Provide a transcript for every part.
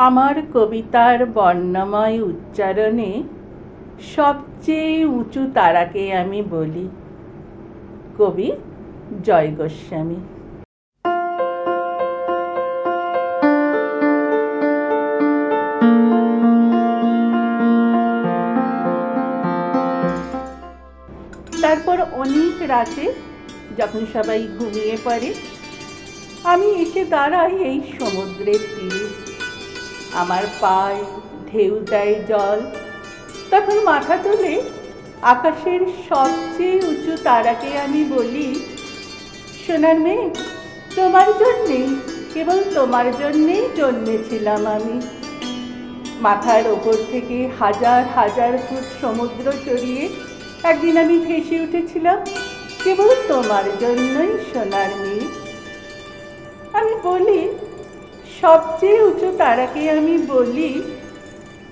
আমার কবিতার বর্ণময় উচ্চারণে সবচেয়ে উঁচু তারাকে আমি বলি। কবি জয় গোস্বামী। তারপর অনেক রাতে যখন সবাই ঘুমিয়ে পড়ে, আমি এসে দাঁড়াই এই সমুদ্রের তীরে। আমার পায়ে ঢেউ দেয় জল। তখন মাথা তুলে আকাশের সবচেয়ে উঁচু তারাকে আমি বলি, সোনার মেয়ে, তোমার জন্যেই, কেবল তোমার জন্যেই জন্মেছিলাম আমি। মাথার ওপর থেকে হাজার হাজার ফুট সমুদ্র সরিয়ে একদিন আমি ভেসে উঠেছিলাম কেবল তোমার জন্যই, সোনার মেয়ে। আমি বলি, সবচেয়ে উঁচু তারাকে আমি বলি,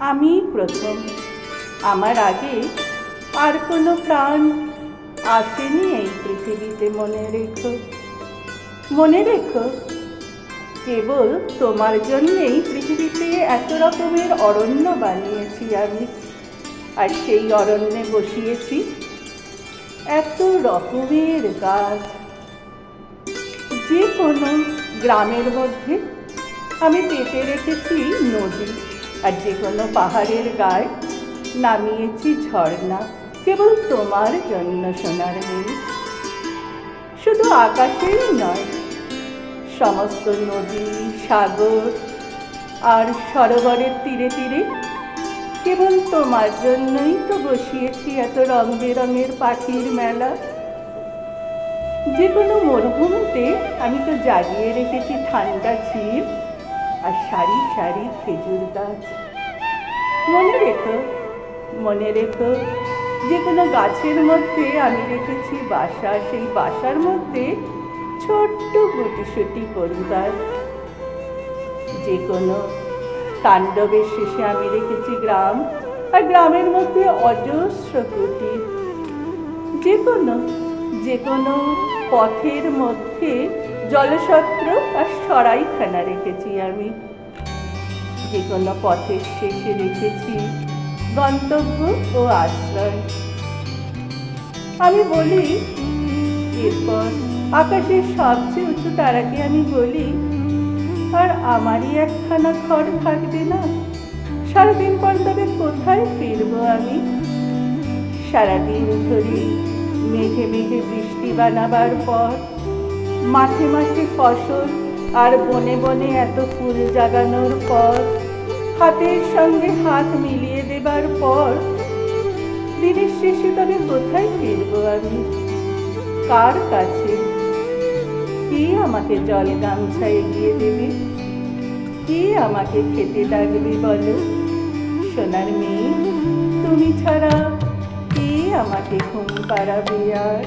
আমি প্রথম। আমার আগে আর কোনো প্রাণ আসেনি এই পৃথিবীতে। মনে রেখো, মনে রেখো, কেবল তোমার জন্যেই পৃথিবীতে এত রকমের অরণ্য বানিয়েছি আমি, আর সেই অরণ্যে বসিয়েছি এত রকমের গাছ। যে কোনো গ্রামের মধ্যে আমি পেতে রেখেছি নদী, আর যে কোনো পাহাড়ের গায়ে নামিয়েছি ঝর্ণা, কেবল তোমার জন্য, সোনার মেয়ে। শুধু আকাশেই নয়, সমস্ত নদী, সাগর আর সরোবরের তীরে তীরে কেবল তোমার জন্যই তো বসিয়েছি এত রং বেরঙের পাখির মেলা। যে কোনো মরুভূমিতে আমি তো জাগিয়ে রেখেছি ঠান্ডা ঝিল আর সারি সারি খেজুর গাছ। মনে রেখো, মনে রেখো, যে কোনো গাছের মধ্যে আমি রেখেছি বাসা, সেই বাসার মধ্যে ছোট্ট গুটিসুটি পরিবার। যে কোনো তাণ্ডবের শেষে আমি রেখেছি গ্রাম, আর গ্রামের মধ্যে অজস্র কুটির। যে কোনো পথের মধ্যে জলসত্র আর সরাইখানা রেখেছি আমি। যে কোনো পথের শেষে রেখেছি গন্তব্য ও আশ্রয়। আমি বলি, এরপর আকাশের সবচেয়ে উঁচু তারাকে আমি বলি, আর আমারই একখানা ঘর থাকবে না? সারাদিন পর তবে কোথায় ফিরবো আমি? সারাদিন ধরে মেঘে মেঘে বৃষ্টি বানাবার পর, মাঠে মাঠে ফসল আর বনে বনে এত ফুল জাগানোর পর, হাতের সঙ্গে হাত মিলিয়ে দেবার পর, দিনের শেষে তবে কোথায় ফিরবো আমি? কার কাছে? কে আমাকে জল গামছা এগিয়ে দেবে? কে আমাকে খেতে ডাকবে বলো? সোনার মেয়ে, তুমি ছাড়া কে আমাকে ঘুম পাড়াবে আর?